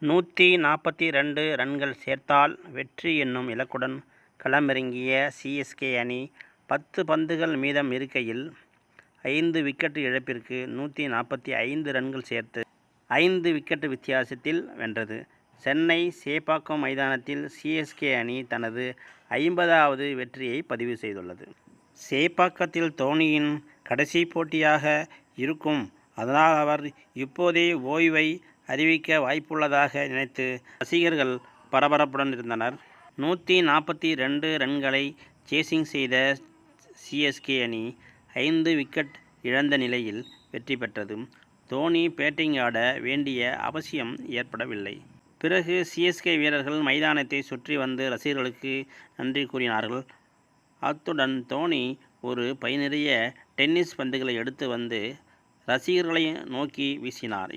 142 ரன்கள் சேர்த்தால் வெற்றி என்னும் இலக்குடன் களமிறங்கிய சிஎஸ்கே அணி 10 பந்துகள் மீதம் இருக்கையில் 5 விக்கெட் இழப்பிற்கு 145 ரன்கள் சேர்த்து 5 விக்கெட் வித்தியாசத்தில் வென்றது. சென்னை சேப்பாக்கம் மைதானத்தில் சிஎஸ்கே அணி தனது 50வது வெற்றியை பதிவு செய்துள்ளது. சேப்பாக்கத்தில் தோனியின் கடைசி போட்டியாக இருக்கும். அதனால் அவர் இப்போதே ஓய்வை அறிவிக்க வாய்ப்புள்ளதாக நினைத்து ரசிகர்கள் பரபரப்புடன் இருந்தனர். 142 ரன்களை சேசிங் செய்த சிஎஸ்கே அணி 5 விக்கெட் இழந்த நிலையில் வெற்றி பெற்றது. தோனி பேட்டிங் ஆட வேண்டிய அவசியம் ஏற்படவில்லை. பிறகு சிஎஸ்கே வீரர்கள் மைதானத்தை சுற்றி வந்து ரசிகர்களுக்கு நன்றி கூறினார்கள். அத்துடன் தோனி ஒரு பை நிறைய டென்னிஸ் பந்துகளை எடுத்து வந்து ரசிகர்களை நோக்கி வீசினார்.